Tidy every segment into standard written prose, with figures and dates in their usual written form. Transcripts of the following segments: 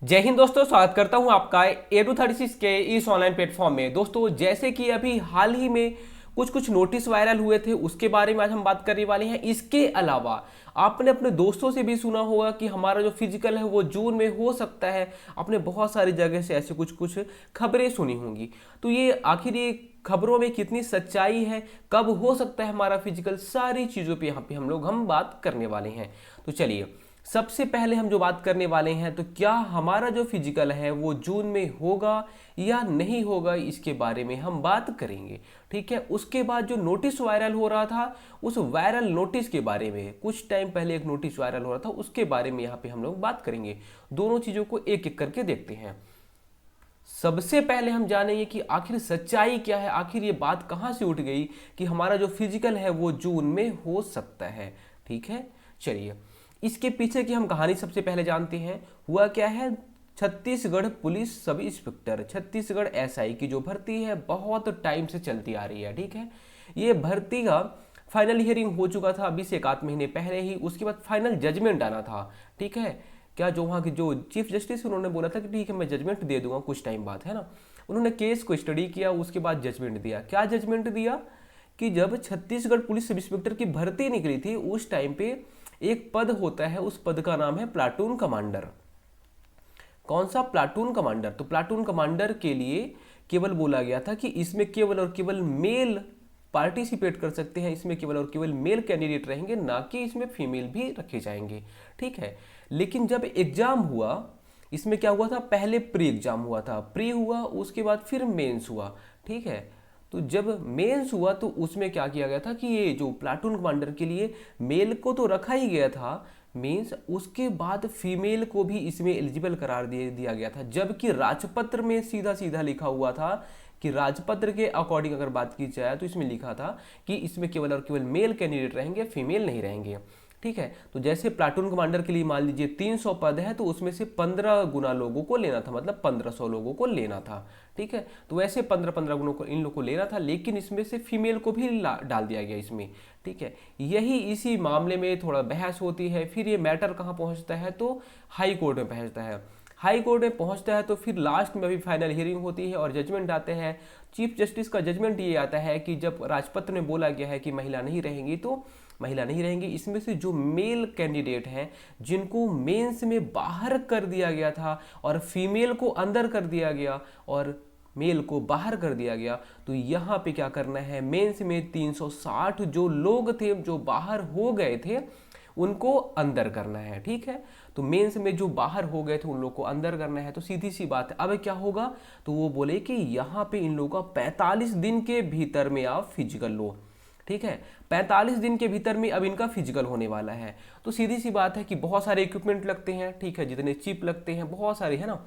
जय हिंद दोस्तों, स्वागत करता हूं आपका A236 के इस ऑनलाइन प्लेटफॉर्म में। दोस्तों, जैसे कि अभी हाल ही में कुछ कुछ नोटिस वायरल हुए थे, उसके बारे में आज हम बात करने वाले हैं। इसके अलावा आपने अपने दोस्तों से भी सुना होगा कि हमारा जो फिजिकल है वो जून में हो सकता है। आपने बहुत सारी जगह से ऐसे कुछ कुछ खबरें सुनी होंगी। तो ये आखिर ये खबरों में कितनी सच्चाई है, कब हो सकता है हमारा फिजिकल, सारी चीज़ों पे यहाँ पे हम बात करने वाले हैं। तो चलिए, सबसे पहले हम जो बात करने वाले हैं, तो क्या हमारा जो फिजिकल है वो जून में होगा या नहीं होगा, इसके बारे में हम बात करेंगे। ठीक है। उसके बाद जो नोटिस वायरल हो रहा था, उस वायरल नोटिस के बारे में, कुछ टाइम पहले एक नोटिस वायरल हो रहा था, उसके बारे में यहाँ पे हम लोग बात करेंगे। दोनों चीज़ों को एक एक करके देखते हैं। सबसे पहले हम जानेंगे कि आखिर सच्चाई क्या है, आखिर ये बात कहाँ से उठ गई कि हमारा जो फिजिकल है वो जून में हो सकता है। ठीक है। चलिए, इसके पीछे की हम कहानी सबसे पहले जानते हैं। हुआ क्या है, Chhattisgarh police sub inspector, Chhattisgarh SI की जो भर्ती है बहुत टाइम से चलती आ रही है। ठीक है। ये भर्ती का फाइनल हियरिंग हो चुका था अभी से एक आध महीने पहले ही। उसके बाद फाइनल जजमेंट आना था। ठीक है। क्या जो वहाँ के जो चीफ जस्टिस उन्होंने बोला था कि ठीक है मैं जजमेंट दे दूंगा कुछ टाइम बाद, है ना। उन्होंने केस को स्टडी किया, उसके बाद जजमेंट दिया। क्या जजमेंट दिया कि जब छत्तीसगढ़ पुलिस सब इंस्पेक्टर की भर्ती निकली थी, उस टाइम पे एक पद होता है, उस पद का नाम है प्लाटून कमांडर। कौन सा? Platoon commander. तो प्लाटून कमांडर के लिए केवल बोला गया था कि इसमें केवल और केवल मेल पार्टिसिपेट कर सकते हैं, इसमें केवल और केवल मेल कैंडिडेट रहेंगे, ना कि इसमें फीमेल भी रखे जाएंगे। ठीक है। लेकिन जब एग्जाम हुआ, इसमें क्या हुआ था, पहले प्री एग्जाम हुआ था, प्री हुआ, उसके बाद फिर मेंस हुआ। ठीक है। तो जब मेंस हुआ तो उसमें क्या किया गया था कि ये जो प्लाटून कमांडर के लिए मेल को तो रखा ही गया था मीन्स, उसके बाद फीमेल को भी इसमें एलिजिबल करार दिया गया था। जबकि राजपत्र में सीधा सीधा लिखा हुआ था कि राजपत्र के अकॉर्डिंग अगर बात की जाए तो इसमें लिखा था कि इसमें केवल और केवल मेल कैंडिडेट रहेंगे, फीमेल नहीं रहेंगे। ठीक है। तो जैसे प्लाटून कमांडर के लिए मान लीजिए 300 पद है, तो उसमें से 15 गुना लोगों को लेना था, मतलब 1500 लोगों को लेना था। ठीक है। तो वैसे 15-15 गुणों को इन लोगों को लेना था, लेकिन इसमें से फीमेल को भी डाल दिया गया इसमें। ठीक है। यही इसी मामले में थोड़ा बहस होती है। फिर ये मैटर कहाँ पहुँचता है, तो हाई कोर्ट में पहुँचता है। हाई कोर्ट में पहुंचता है तो फिर लास्ट में अभी फाइनल हियरिंग होती है और जजमेंट आते हैं। चीफ जस्टिस का जजमेंट ये आता है कि जब राजपत्र में बोला गया है कि महिला नहीं रहेंगी, तो महिला नहीं रहेंगी। इसमें से जो मेल कैंडिडेट हैं, जिनको मेंस में बाहर कर दिया गया था और फीमेल को अंदर कर दिया गया और मेल को बाहर कर दिया गया, तो यहाँ पे क्या करना है, मेंस में 360 जो लोग थे जो बाहर हो गए थे उनको अंदर करना है। ठीक है। तो मेंस में जो बाहर हो गए थे उन लोग को अंदर करना है। तो सीधी सी बात है, अब क्या होगा, तो वो बोले कि यहाँ पे इन लोगों का 45 दिन के भीतर में आप फिजिकल लो। ठीक है। 45 दिन के भीतर में अब इनका फिजिकल होने वाला है। तो सीधी सी बात है कि बहुत सारे इक्विपमेंट लगते हैं। ठीक है। जितने चिप लगते हैं बहुत सारे, है ना।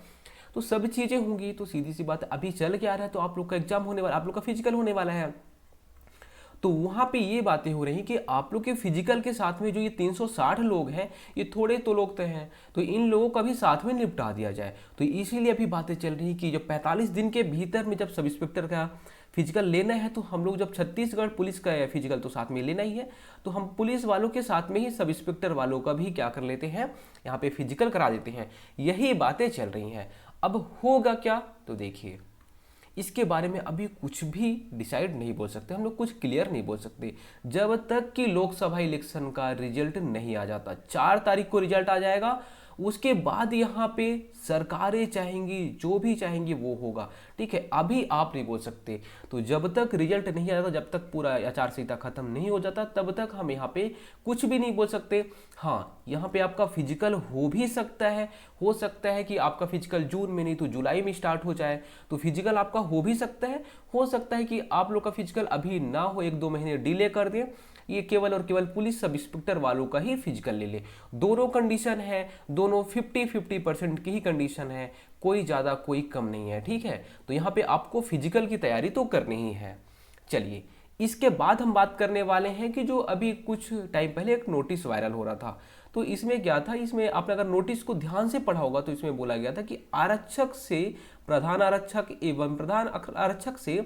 तो सब चीज़ें होंगी। तो सीधी सी बात है, अभी चल के आ रहा है, तो आप लोग का एग्जाम होने वाला, आप लोग का फिजिकल होने वाला है। तो वहाँ पे ये बातें हो रही कि आप लोग के फिजिकल के साथ में जो ये 360 लोग हैं, ये थोड़े तो लोग तो हैं, तो इन लोगों का भी साथ में निपटा दिया जाए। तो इसीलिए अभी बातें चल रही कि जब 45 दिन के भीतर में जब सब इंस्पेक्टर का फिजिकल लेना है, तो हम लोग जब छत्तीसगढ़ पुलिस का है फिजिकल तो साथ में लेना ही है, तो हम पुलिस वालों के साथ में ही सब इंस्पेक्टर वालों का भी क्या कर लेते हैं, यहाँ पे फिजिकल करा देते हैं। यही बातें चल रही हैं। अब होगा क्या, तो देखिए, इसके बारे में अभी कुछ भी डिसाइड नहीं बोल सकते हम लोग, कुछ क्लियर नहीं बोल सकते जब तक कि लोकसभा इलेक्शन का रिजल्ट नहीं आ जाता। 4 तारीख को रिजल्ट आ जाएगा, उसके बाद यहाँ पे सरकारें चाहेंगी, जो भी चाहेंगी वो होगा। ठीक है। अभी आप नहीं बोल सकते। तो जब तक रिजल्ट नहीं आ जाता, जब तक पूरा आचार संहिता खत्म नहीं हो जाता, तब तक हम यहाँ पे कुछ भी नहीं बोल सकते। हाँ, यहाँ पे आपका फिजिकल हो भी सकता है, हो सकता है कि आपका फिजिकल जून में नहीं तो जुलाई में स्टार्ट हो जाए, तो फिजिकल आपका हो भी सकता है। हो सकता है कि आप लोग का फिजिकल अभी ना हो, 1-2 महीने डिले कर दें, ये केवल और केवल पुलिस सब इंस्पेक्टर वालों का ही फिजिकल ले ले। दोनों कंडीशन है, दोनों 50-50% की ही कंडीशन है, कोई ज़्यादा कोई कम नहीं है। ठीक है। तो यहाँ पे आपको फिजिकल की तैयारी तो करनी ही है। चलिए, इसके बाद हम बात करने वाले हैं कि जो अभी कुछ टाइम पहले एक नोटिस वायरल हो रहा था, तो इसमें क्या था, इसमें आपने अगर नोटिस को ध्यान से पढ़ा होगा तो इसमें बोला गया था कि आरक्षक से प्रधान आरक्षक एवं प्रधान आरक्षक से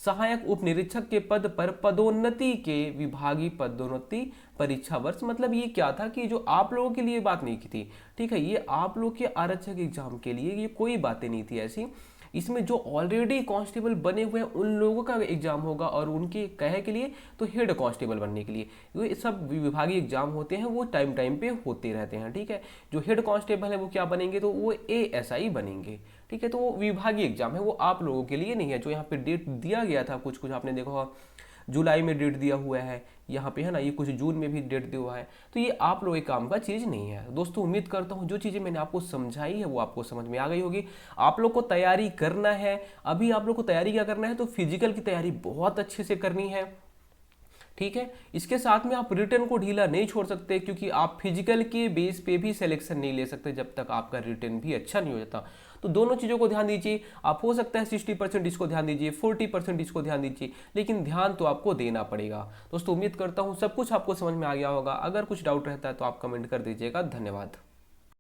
सहायक उप निरीक्षक के पद पर पदोन्नति के विभागीय पदोन्नति परीक्षा वर्ष। मतलब ये क्या था कि जो आप लोगों के लिए बात नहीं की थी, ठीक है, ये आप लोग के आरक्षक एग्जाम के लिए ये कोई बातें नहीं थी ऐसी। इसमें जो ऑलरेडी कांस्टेबल बने हुए हैं उन लोगों का एग्जाम होगा, और उनके कहे के लिए तो हेड कांस्टेबल बनने के लिए ये सब विभागीय एग्जाम होते हैं, वो टाइम टाइम पे होते रहते हैं, ठीक है। जो हेड कांस्टेबल है वो क्या बनेंगे, तो वो ASI बनेंगे, ठीक है। तो वो विभागीय एग्जाम है, वो आप लोगों के लिए नहीं है। जो यहाँ पे डेट दिया गया था, कुछ कुछ आपने देखा होगा, जुलाई में डेट दिया हुआ है यहाँ पे, है ना, ये कुछ जून में भी डेट दिया हुआ है, तो ये आप लोगों के काम का चीज़ नहीं है। दोस्तों उम्मीद करता हूँ जो चीज़ें मैंने आपको समझाई है वो आपको समझ में आ गई होगी। आप लोग को तैयारी करना है, अभी आप लोग को तैयारी क्या करना है, तो फिजिकल की तैयारी बहुत अच्छे से करनी है, ठीक है। इसके साथ में आप रिटर्न को ढीला नहीं छोड़ सकते, क्योंकि आप फिजिकल के बेस पे भी सिलेक्शन नहीं ले सकते जब तक आपका रिटर्न भी अच्छा नहीं हो जाता। तो दोनों चीज़ों को ध्यान दीजिए। आप हो सकता है 60% इसको ध्यान दीजिए, 40% इसको ध्यान दीजिए, लेकिन ध्यान तो आपको देना पड़ेगा। दोस्तों उम्मीद करता हूँ सब कुछ आपको समझ में आ गया होगा। अगर कुछ डाउट रहता है तो आप कमेंट कर दीजिएगा। धन्यवाद।